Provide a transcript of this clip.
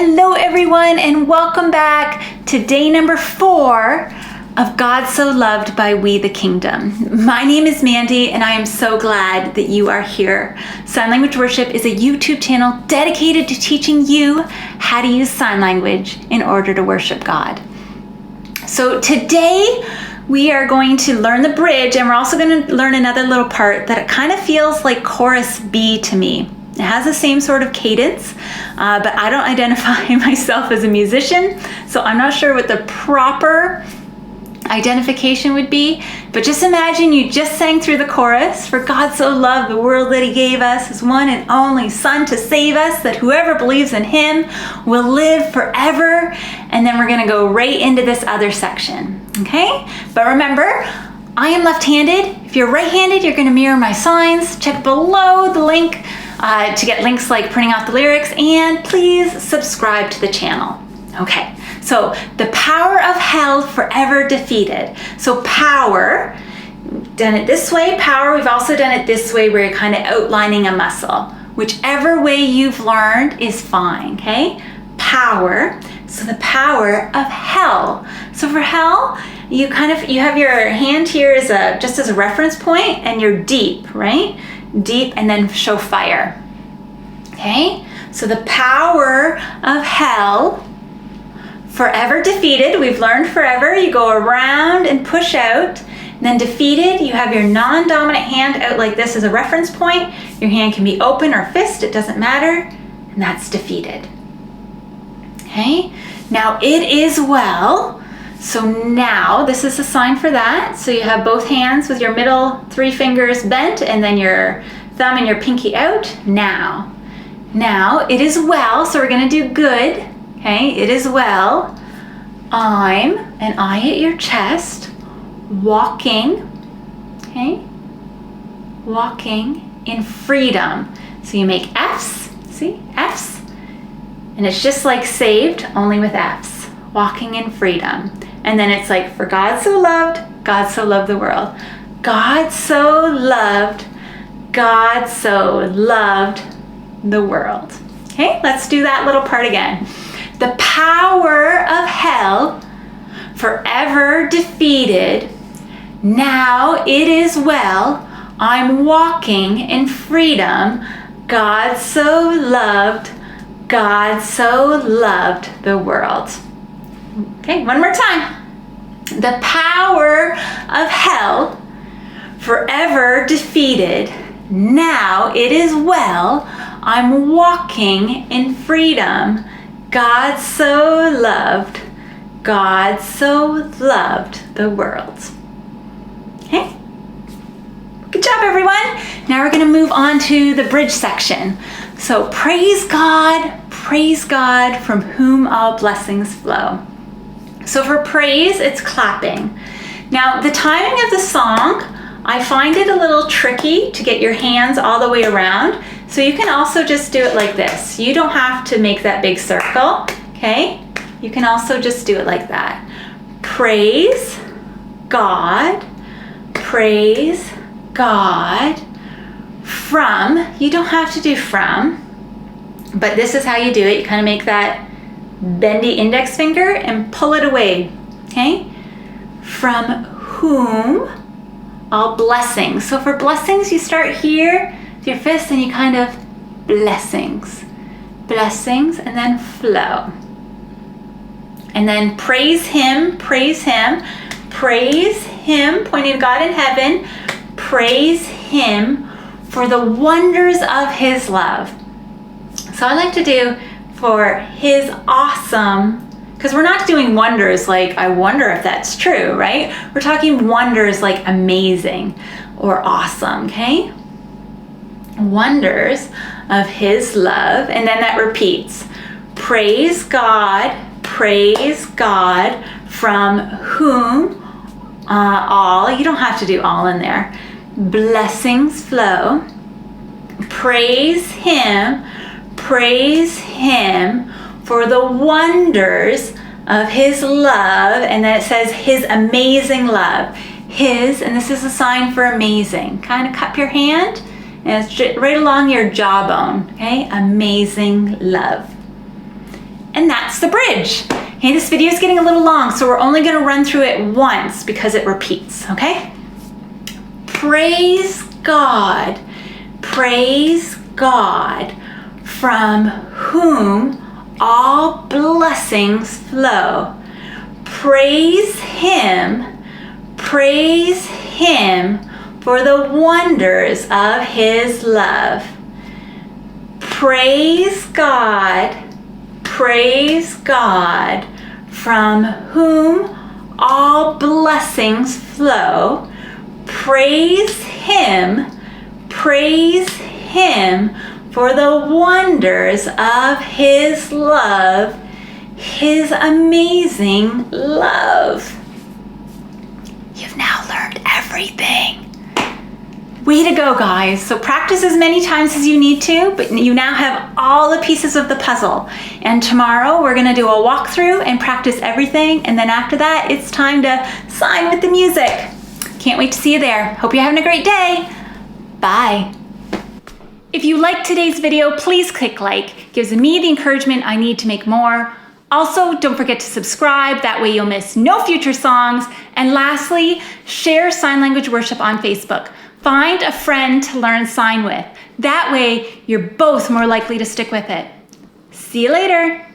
Hello everyone and welcome back to day number 4 of God So Loved by We the Kingdom. My name is Mandy and I am so glad that you are here. Sign Language Worship is a YouTube channel dedicated to teaching you how to use sign language in order to worship God. So today we are going to learn the bridge, and we're also going to learn another little part that it kind of feels like chorus B to me. It has the same sort of cadence, but I don't identify myself as a musician, so I'm not sure what the proper identification would be. But just imagine you just sang through the chorus, "For God so loved the world that he gave us his one and only Son to save us, that whoever believes in him will live forever." And then we're going to go right into this other section, okay? But remember, I am left-handed. If you're right-handed, you're going to mirror my signs. Check below the link to get links like printing out the lyrics, and please subscribe to the channel. Okay, so the power of hell forever defeated. So power, done it this way. Power, we've also done it this way where you're kind of outlining a muscle. Whichever way you've learned is fine, okay? Power, so the power of hell. So for hell, you have your hand here just as a reference point, and you're deep, right? Deep, and then show fire. Okay, so the power of hell forever defeated. We've learned forever, you go around and push out. And then defeated, you have your non-dominant hand out like this as a reference point. Your hand can be open or fist, it doesn't matter, and that's defeated. Okay, now it is well. So now this is a sign for that. So you have both hands with your middle 3 fingers bent, and then your thumb and your pinky out. Now it is well. So we're going to do good. Okay, it is well. I'm, an I at your chest, walking. Okay, walking in freedom. So you make F's. See, F's, and it's just like saved, only with F's. Walking in freedom. And then it's like, for God so loved the world. God so loved the world. Okay, let's do that little part again. The power of hell forever defeated. Now it is well. I'm walking in freedom. God so loved the world. Okay, one more time. The power of hell forever defeated. Now it is well. I'm walking in freedom. God so loved the world. Okay? Good job, everyone. Now we're going to move on to the bridge section. So praise God, from whom all blessings flow. So for praise, it's clapping. Now, the timing of the song, I find it a little tricky to get your hands all the way around. So you can also just do it like this. You don't have to make that big circle, okay? You can also just do it like that. Praise God, from. You don't have to do from, but this is how you do it. You kind of make that bendy index finger and pull it away, okay? From whom all blessings. So for blessings, you start here with your fist and you kind of blessings, and then flow. And then praise him, pointing to God in heaven, praise him for the wonders of his love. So I like to do for his awesome, because we're not doing wonders like I wonder if that's true, right? We're talking wonders like amazing or awesome, okay? Wonders of his love, and then that repeats. Praise God, from whom all, you don't have to do all in there, blessings flow. Praise him for the wonders of his love, and then it says his amazing love. His, and this is a sign for amazing. Kind of cup your hand, and it's right along your jawbone, okay? Amazing love. and that's the bridge. Okay, this video is getting a little long, so we're only going to run through it once because it repeats, okay? Praise God, from whom all blessings flow. Praise Him for the wonders of His love. Praise God, from whom all blessings flow. Praise Him for the wonders of His love, His amazing love. You've now learned everything. Way to go, guys. So practice as many times as you need to, but you now have all the pieces of the puzzle. And tomorrow we're gonna do a walkthrough and practice everything. And then after that, it's time to sign with the music. Can't wait to see you there. Hope you're having a great day. Bye. If you liked today's video, please click like. It gives me the encouragement I need to make more. Also, don't forget to subscribe, that way you'll miss no future songs. And lastly, share Sign Language Worship on Facebook. Find a friend to learn sign with. That way, you're both more likely to stick with it. See you later.